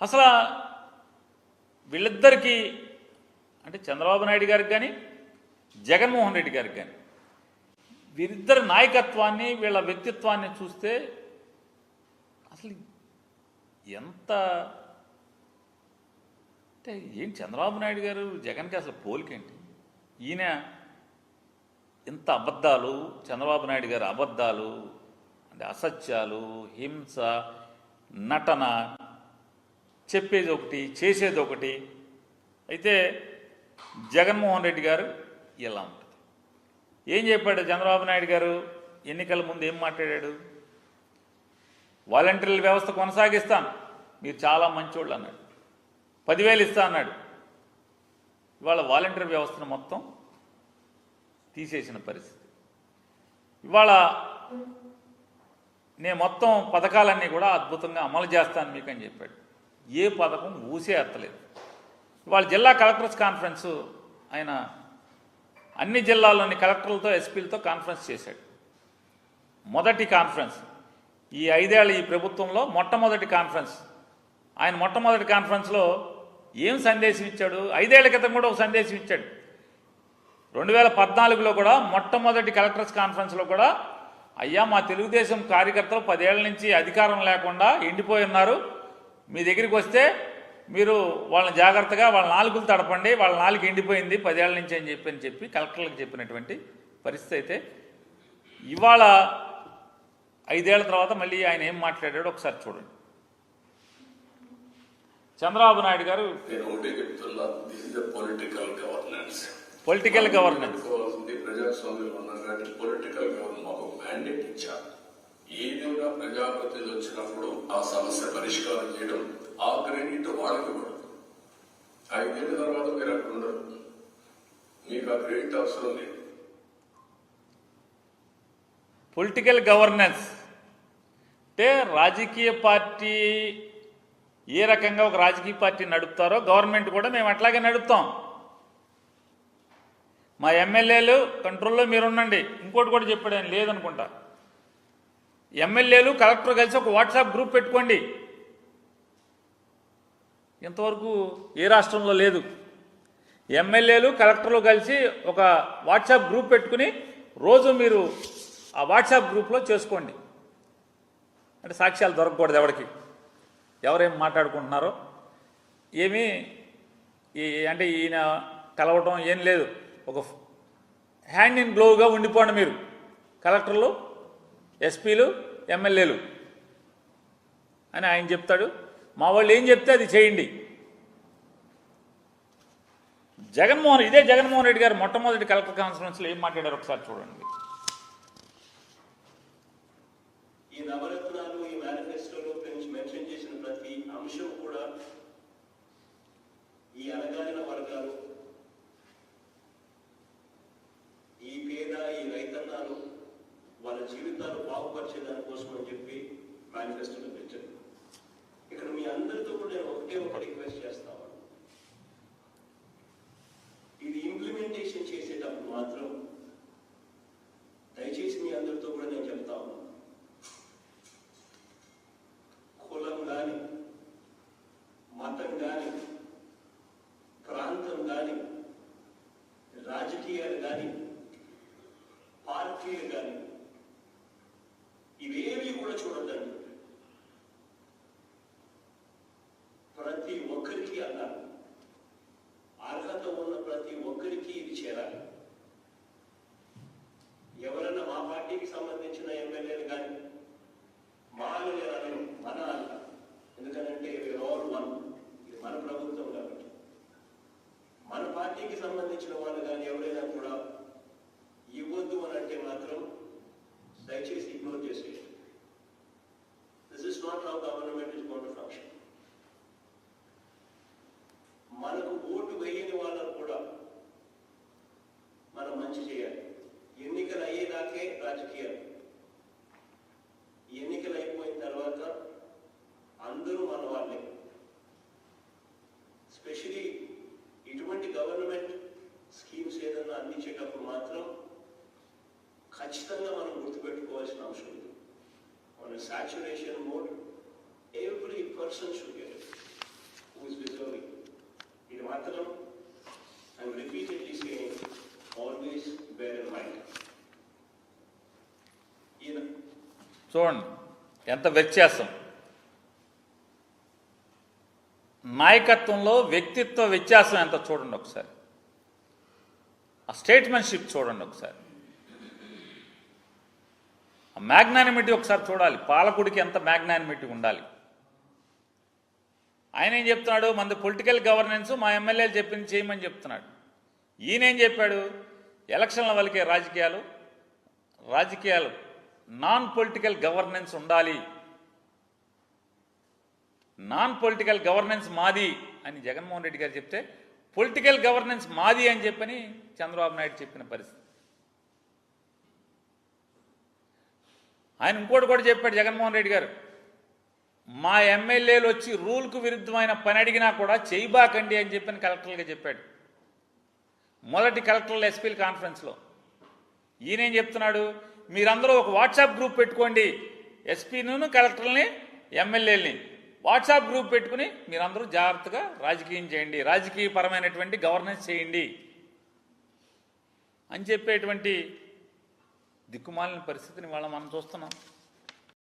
అసలు వీళ్ళిద్దరికీ అంటే చంద్రబాబు నాయుడు గారికి కానీ జగన్మోహన్ రెడ్డి గారికి కానీ వీరిద్దరి నాయకత్వాన్ని వీళ్ళ వ్యక్తిత్వాన్ని చూస్తే అసలు ఎంత అంటే ఏంటి చంద్రబాబు నాయుడు గారు జగన్కి అసలు పోలికేంటి? ఈయన ఇంత అబద్ధాలు, చంద్రబాబు నాయుడు గారు అబద్ధాలు అంటే అసత్యాలు, హింస, నటన, చెప్పేది ఒకటి చేసేది ఒకటి. అయితే జగన్మోహన్ రెడ్డి గారు ఇలా ఉంటుంది. ఏం చెప్పాడు చంద్రబాబు నాయుడు గారు? ఎన్నికల ముందు ఏం మాట్లాడాడు? వాలంటీర్ల వ్యవస్థ కొనసాగిస్తాను, మీరు చాలా మంచోళ్ళు అన్నాడు. 10,000 ఇస్తా అన్నాడు. ఇవాళ వాలంటీర్ వ్యవస్థను మొత్తం తీసేసిన పరిస్థితి. ఇవాళ నేను మొత్తం పథకాలన్నీ కూడా అద్భుతంగా అమలు చేస్తాను మీకు అని చెప్పాడు. ఏ పథకం ఊసే ఎత్తలేదు. ఇవాళ జిల్లా కలెక్టర్స్ కాన్ఫరెన్స్ ఆయన అన్ని జిల్లాల్లోని కలెక్టర్లతో ఎస్పీలతో కాన్ఫరెన్స్ చేశాడు. మొదటి కాన్ఫరెన్స్ ఈ 5 ఏళ్ళ ఈ ప్రభుత్వంలో మొట్టమొదటి కాన్ఫరెన్స్. ఆయన మొట్టమొదటి కాన్ఫరెన్స్లో ఏం సందేశం ఇచ్చాడు? 5 ఏళ్ల క్రితం కూడా ఒక సందేశం ఇచ్చాడు. 2014లో కూడా మొట్టమొదటి కలెక్టర్స్ కాన్ఫరెన్స్లో కూడా, అయ్యా మా తెలుగుదేశం కార్యకర్తలు 10 ఏళ్ల నుంచి అధికారం లేకుండా ఎండిపోయి ఉన్నారు, మీ దగ్గరికి వస్తే మీరు వాళ్ళని జాగ్రత్తగా వాళ్ళ నాలుగులు తడపండి, వాళ్ళ నాలుగు ఎండిపోయింది 10 ఏళ్ల నుంచి అని చెప్పి కలెక్టర్లకు చెప్పినటువంటి పరిస్థితి. అయితే ఇవాళ 5 ఏళ్ల తర్వాత మళ్ళీ ఆయన ఏం మాట్లాడాడో ఒకసారి చూడండి. చంద్రబాబు నాయుడు గారు పొలిటికల్ గవర్నెన్స్ ప్రజాస్వామ్యంలో ఉన్నాం కాబట్టి పొలిటికల్ గవర్నెన్స్ మాకు మ్యాండేట్ ఇచ్చారు. ఏదైనా ప్రజాప్రతినిధులు వచ్చినప్పుడు ఆ సమస్య పరిష్కారం చేయడం ఆ క్రెడిట్ వాళ్ళకి పడదు. 5 ఏళ్ళ తర్వాత మీరు అక్కడ ఉండరు, మీకు ఆ క్రెడిట్ అవసరం లేదు. పొలిటికల్ గవర్నెన్స్ అంటే రాజకీయ పార్టీ ఏ రకంగా ఒక రాజకీయ పార్టీ నడుపుతారో గవర్నమెంట్ కూడా మేము అట్లాగే నడుపుతాం. మా ఎమ్మెల్యేలు కంట్రోల్లో మీరు ఉండండి. ఇంకోటి కూడా చెప్పాడు ఆయన, లేదనుకుంటా, ఎమ్మెల్యేలు కలెక్టర్ కలిసి ఒక వాట్సాప్ గ్రూప్ పెట్టుకోండి. ఇంతవరకు ఏ రాష్ట్రంలో లేదు. ఎమ్మెల్యేలు కలెక్టర్లు కలిసి ఒక వాట్సాప్ గ్రూప్ పెట్టుకుని రోజు మీరు ఆ వాట్సాప్ గ్రూప్లో చేసుకోండి. అంటే సాక్ష్యాలు దొరకకూడదు ఎవరికి, ఎవరేం మాట్లాడుకుంటున్నారో ఏమీ అంటే ఈయన కలవటం ఏం లేదు. ఒక హ్యాండ్ ఇన్ గ్లోవ్గా ఉండిపోండి మీరు, కలెక్టర్లు, ఎస్పీలు, ఎమ్మెల్యేలు అని ఆయన చెప్తాడు. మా వాళ్ళు ఏం చెప్తే అది చేయండి. ఇదే జగన్మోహన్ రెడ్డి గారు మొట్టమొదటి కలెక్టర్ కాన్ఫరెన్స్లో ఏం మాట్లాడారు ఒకసారి చూడండి. ఈ నవరత్నాలు, ఈ మేనిఫెస్టోలో మెన్షన్ చేసిన ప్రతి అంశం కూడా ఈ అణగారిన వర్గాలు, ఈ పేద, ఈ రైతన్నాలు వాళ్ళ జీవితాలు బాగుపరిచేదాని కోసం అని చెప్పి మేనిఫెస్టోలో పెట్టారు. ఇక్కడ మీ అందరితో కూడా నేను ఒక రిక్వెస్ట్ చేస్తాను. ఇది ఇంప్లిమెంటేషన్ చేసేటప్పుడు మాత్రం దయచేసి మీ అందరితో కూడా నేను చెప్తా ఉన్నాను, కులం కానీ, మతం కానీ, ప్రాంతం కానీ, రాజకీయాలు కానీ, పార్టీలు కానీ ఇవేవి కూడా చూడద్దండి. ప్రతి ఒక్కరికి అన్నారు, అర్హత ఉన్న ప్రతి ఒక్కరికి ఇది చేరాలి. ఎవరన్నా మా పార్టీకి సంబంధించిన ఎమ్మెల్యేలు కానీ మాలు లేరని మన అన్న, ఎందుకనంటే ఆల్ వన్, ఇది మన ప్రభుత్వం కాబట్టి. మన పార్టీకి సంబంధించిన వాళ్ళు కానీ ఎవరైనా కూడా ఇవ్వద్దు అని అంటే మాత్రం దయచేసి ఇగ్నోర్ చేసేయండి. This is not how government is going to function. మనకు ఓటు వేయని వాళ్ళకు కూడా మనం మంచి చేయాలి. ఎన్నికలు అయ్యేదాకే రాజకీయాలు, ఎన్నికలు అయిపోయిన తర్వాత అందరూ మన వాళ్ళే. స్పెషలీ ఇటువంటి గవర్నమెంట్ స్కీమ్స్ ఏదన్నా అందించేటప్పుడు మాత్రం ఖచ్చితంగా మనం గుర్తుపెట్టుకోవాల్సిన అవసరం ఉంది. మన saturation mode every person should get it. చూడండి ఎంత వ్యత్యాసం. నాయకత్వంలో వ్యక్తిత్వ వ్యత్యాసం ఎంత చూడండి ఒకసారి. ఆ స్టేట్మెంట్షిప్ చూడండి ఒకసారి. ఆ మ్యాగ్నానిమిటీ ఒకసారి చూడాలి. పాలకుడికి ఎంత మ్యాగ్నానిమిటీ ఉండాలి. ఆయన ఏం చెప్తున్నాడు, మనది పొలిటికల్ గవర్నెన్స్, మా ఎమ్మెల్యేలు చెప్పింది చేయమని చెప్తున్నాడు. ఈయనేం చెప్పాడు, ఎలక్షన్ల వరకే రాజకీయాలు నాన్ పొలిటికల్ గవర్నెన్స్ ఉండాలి, నాన్ పొలిటికల్ గవర్నెన్స్ మాది అని జగన్మోహన్ రెడ్డి గారు చెప్తే, పొలిటికల్ గవర్నెన్స్ మాది అని చెప్పని చంద్రబాబు నాయుడు చెప్పిన పరిస్థితి. ఆయన ఇంకోటి కూడా చెప్పాడు జగన్మోహన్ రెడ్డి గారు, మా ఎమ్మెల్యేలు వచ్చి రూల్కు విరుద్ధమైన పని అడిగినా కూడా చేయబాకండి అని చెప్పని కలెక్టర్లుగా చెప్పాడు. మొదటి కలెక్టర్ల ఎస్పీల కాన్ఫరెన్స్లో ఈయనేం చెప్తున్నాడు, మీరందరూ ఒక వాట్సాప్ గ్రూప్ పెట్టుకోండి, ఎస్పీను కలెక్టర్ని ఎమ్మెల్యేలని వాట్సాప్ గ్రూప్ పెట్టుకుని మీరందరూ జాగ్రత్తగా రాజకీయం చేయండి, రాజకీయపరమైనటువంటి గవర్నెన్స్ చేయండి అని చెప్పేటువంటి దిక్కుమాలిన పరిస్థితిని వాళ్ళ మనం చూస్తున్నాం.